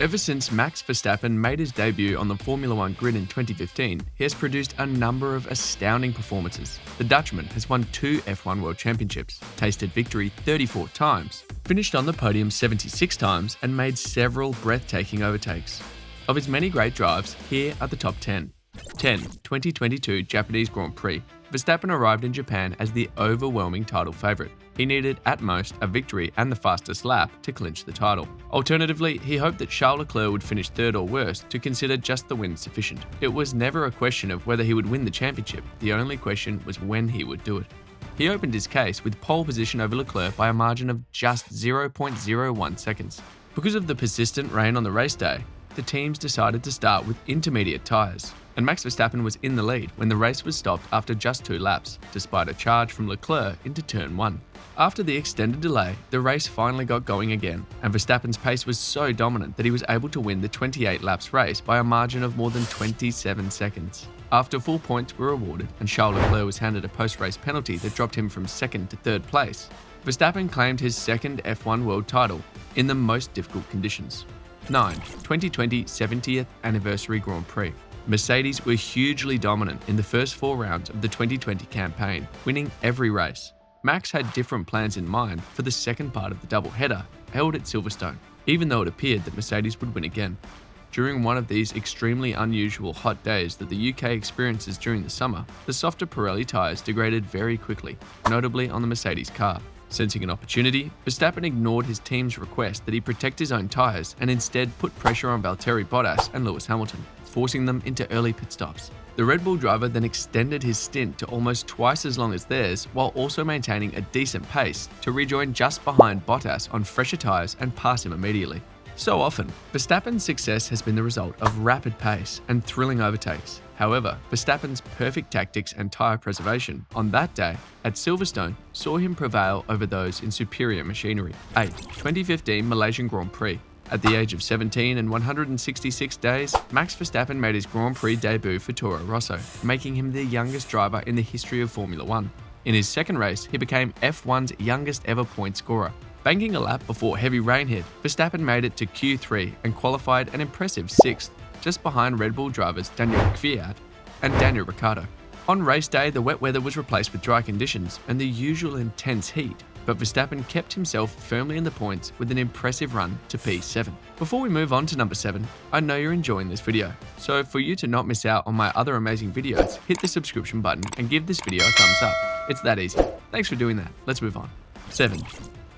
Ever since Max Verstappen made his debut on the Formula One grid in 2015, he has produced a number of astounding performances. The Dutchman has won 2 F1 World Championships, tasted victory 34 times, finished on the podium 76 times, and made several breathtaking overtakes. Of his many great drives, here are the top 10. 10. 2022 Japanese Grand Prix. Verstappen arrived in Japan as the overwhelming title favourite. He needed, at most, a victory and the fastest lap to clinch the title. Alternatively, he hoped that Charles Leclerc would finish third or worse to consider just the win sufficient. It was never a question of whether he would win the championship, the only question was when he would do it. He opened his case with pole position over Leclerc by a margin of just 0.01 seconds. Because of the persistent rain on the race day, the teams decided to start with intermediate tyres, and Max Verstappen was in the lead when the race was stopped after just 2 laps, despite a charge from Leclerc into turn 1. After the extended delay, the race finally got going again, and Verstappen's pace was so dominant that he was able to win the 28 laps race by a margin of more than 27 seconds. After full points were awarded and Charles Leclerc was handed a post-race penalty that dropped him from 2nd to 3rd place, Verstappen claimed his 2nd F1 world title in the most difficult conditions. 9. 2020 70th Anniversary Grand Prix. Mercedes were hugely dominant in the first 4 rounds of the 2020 campaign, winning every race. Max had different plans in mind for the second part of the doubleheader held at Silverstone, even though it appeared that Mercedes would win again. During one of these extremely unusual hot days that the UK experiences during the summer, the softer Pirelli tyres degraded very quickly, notably on the Mercedes car. Sensing an opportunity, Verstappen ignored his team's request that he protect his own tyres and instead put pressure on Valtteri Bottas and Lewis Hamilton, forcing them into early pit stops. The Red Bull driver then extended his stint to almost twice as long as theirs, while also maintaining a decent pace to rejoin just behind Bottas on fresher tyres and pass him immediately. So often, Verstappen's success has been the result of rapid pace and thrilling overtakes. However, Verstappen's perfect tactics and tyre preservation on that day at Silverstone saw him prevail over those in superior machinery. 8. 2015 Malaysian Grand Prix. At the age of 17 and 166 days, Max Verstappen made his Grand Prix debut for Toro Rosso, making him the youngest driver in the history of Formula One. In his second race, he became F1's youngest ever point scorer. Banking a lap before heavy rain hit, Verstappen made it to Q3 and qualified an impressive 6th, just behind Red Bull drivers Daniel Kvyat and Daniel Ricciardo. On race day, the wet weather was replaced with dry conditions and the usual intense heat, but Verstappen kept himself firmly in the points with an impressive run to P7. Before we move on to number 7, I know you're enjoying this video, so for you to not miss out on my other amazing videos, hit the subscription button and give this video a thumbs up. It's that easy. Thanks for doing that. Let's move on. 7.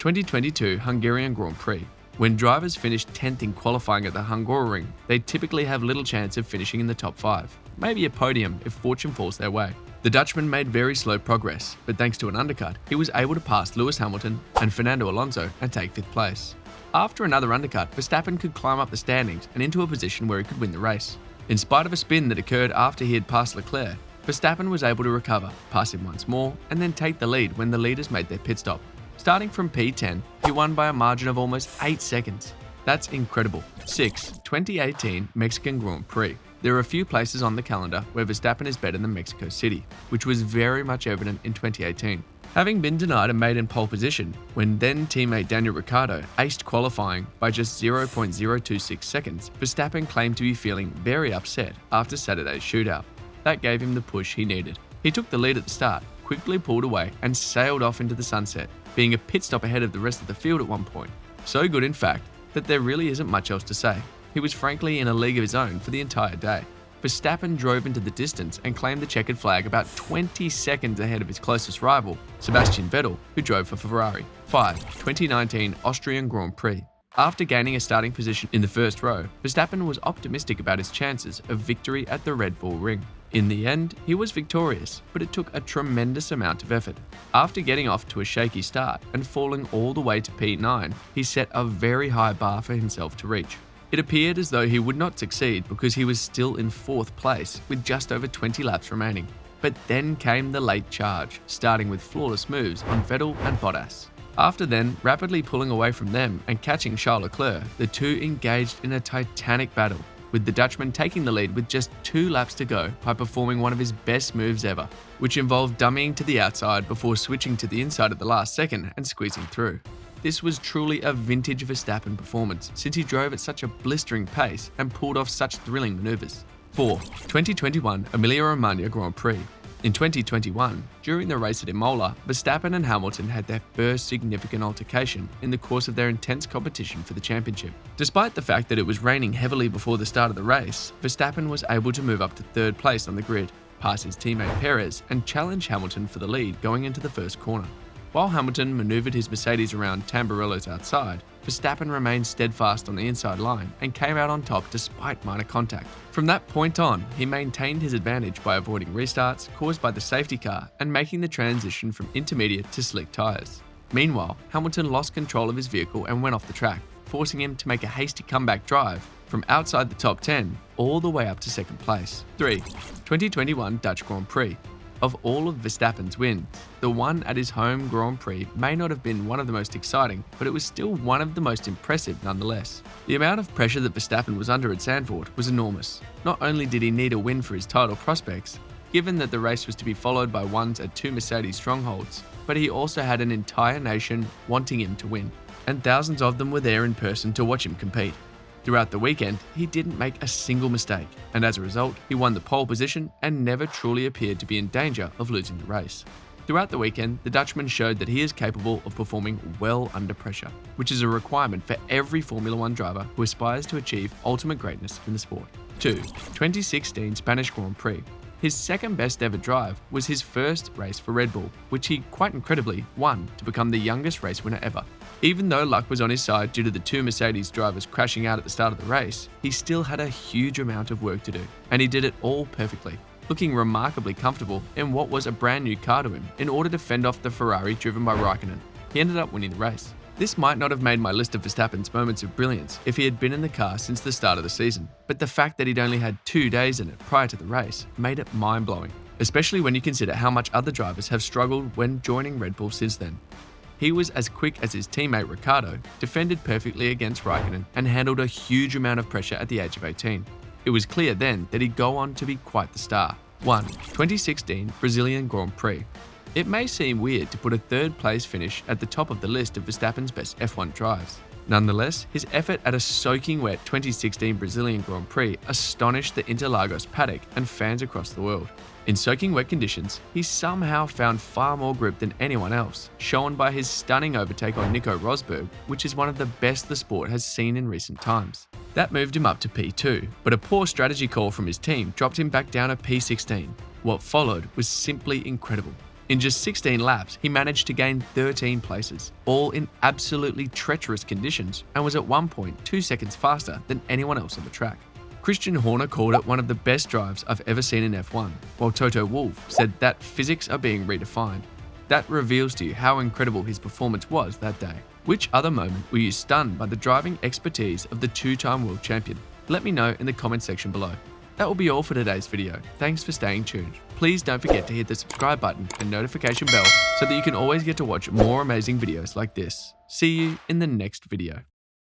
2022 Hungarian Grand Prix. When drivers finish 10th in qualifying at the Hungaroring, they typically have little chance of finishing in the top 5, maybe a podium if fortune falls their way. The Dutchman made very slow progress, but thanks to an undercut, he was able to pass Lewis Hamilton and Fernando Alonso and take 5th place. After another undercut, Verstappen could climb up the standings and into a position where he could win the race. In spite of a spin that occurred after he had passed Leclerc, Verstappen was able to recover, pass him once more, and then take the lead when the leaders made their pit stop. Starting from P10, he won by a margin of almost 8 seconds. That's incredible. 6. 2018 Mexican Grand Prix. There are a few places on the calendar where Verstappen is better than Mexico City, which was very much evident in 2018. Having been denied a maiden pole position, when then teammate Daniel Ricciardo aced qualifying by just 0.026 seconds, Verstappen claimed to be feeling very upset after Saturday's shootout. That gave him the push he needed. He took the lead at the start, quickly pulled away and sailed off into the sunset, being a pit stop ahead of the rest of the field at one point. So good, in fact, that there really isn't much else to say. He was frankly in a league of his own for the entire day. Verstappen drove into the distance and claimed the checkered flag about 20 seconds ahead of his closest rival, Sebastian Vettel, who drove for Ferrari. 5. 2019 Austrian Grand Prix. After gaining a starting position in the first row, Verstappen was optimistic about his chances of victory at the Red Bull Ring. In the end, he was victorious, but it took a tremendous amount of effort. After getting off to a shaky start and falling all the way to P9, he set a very high bar for himself to reach. It appeared as though he would not succeed because he was still in 4th place with just over 20 laps remaining. But then came the late charge, starting with flawless moves on Vettel and Bottas. After then, rapidly pulling away from them and catching Charles Leclerc, the two engaged in a titanic battle, with the Dutchman taking the lead with just 2 laps to go by performing one of his best moves ever, which involved dummying to the outside before switching to the inside at the last second and squeezing through. This was truly a vintage Verstappen performance since he drove at such a blistering pace and pulled off such thrilling maneuvers. 4. 2021 Emilia-Romagna Grand Prix. In 2021, during the race at Imola, Verstappen and Hamilton had their first significant altercation in the course of their intense competition for the championship. Despite the fact that it was raining heavily before the start of the race, Verstappen was able to move up to third place on the grid, pass his teammate Perez, and challenge Hamilton for the lead going into the first corner. While Hamilton maneuvered his Mercedes around Tamburello's outside, Verstappen remained steadfast on the inside line and came out on top despite minor contact. From that point on, he maintained his advantage by avoiding restarts caused by the safety car and making the transition from intermediate to slick tyres. Meanwhile, Hamilton lost control of his vehicle and went off the track, forcing him to make a hasty comeback drive from outside the top 10 all the way up to second place. 3. 2021 Dutch Grand Prix. Of all of Verstappen's wins, the one at his home Grand Prix may not have been one of the most exciting, but it was still one of the most impressive nonetheless. The amount of pressure that Verstappen was under at Zandvoort was enormous. Not only did he need a win for his title prospects, given that the race was to be followed by ones at two Mercedes strongholds, but he also had an entire nation wanting him to win, and thousands of them were there in person to watch him compete. Throughout the weekend, he didn't make a single mistake, and as a result, he won the pole position and never truly appeared to be in danger of losing the race. Throughout the weekend, the Dutchman showed that he is capable of performing well under pressure, which is a requirement for every Formula One driver who aspires to achieve ultimate greatness in the sport. 2. 2016 Spanish Grand Prix. His second best ever drive was his first race for Red Bull, which he quite incredibly won to become the youngest race winner ever. Even though luck was on his side due to the two Mercedes drivers crashing out at the start of the race, he still had a huge amount of work to do, and he did it all perfectly, looking remarkably comfortable in what was a brand new car to him in order to fend off the Ferrari driven by Raikkonen. He ended up winning the race. This might not have made my list of Verstappen's moments of brilliance if he had been in the car since the start of the season, but the fact that he'd only had 2 days in it prior to the race made it mind-blowing, especially when you consider how much other drivers have struggled when joining Red Bull since then. He was as quick as his teammate Ricciardo, defended perfectly against Raikkonen, and handled a huge amount of pressure at the age of 18. It was clear then that he'd go on to be quite the star. 1. 2016 Brazilian Grand Prix. It may seem weird to put a third place finish at the top of the list of Verstappen's best F1 drives. Nonetheless, his effort at a soaking wet 2016 Brazilian Grand Prix astonished the Interlagos paddock and fans across the world. In soaking wet conditions, he somehow found far more grip than anyone else, shown by his stunning overtake on Nico Rosberg, which is one of the best the sport has seen in recent times. That moved him up to P2, but a poor strategy call from his team dropped him back down to P16. What followed was simply incredible. In just 16 laps, he managed to gain 13 places, all in absolutely treacherous conditions, and was at one point 2 seconds faster than anyone else on the track. Christian Horner called it one of the best drives I've ever seen in F1, while Toto Wolff said that physics are being redefined. That reveals to you how incredible his performance was that day. Which other moment were you stunned by the driving expertise of the two-time world champion? Let me know in the comment section below. That will be all for today's video. Thanks for staying tuned. Please don't forget to hit the subscribe button and notification bell so that you can always get to watch more amazing videos like this. See you in the next video.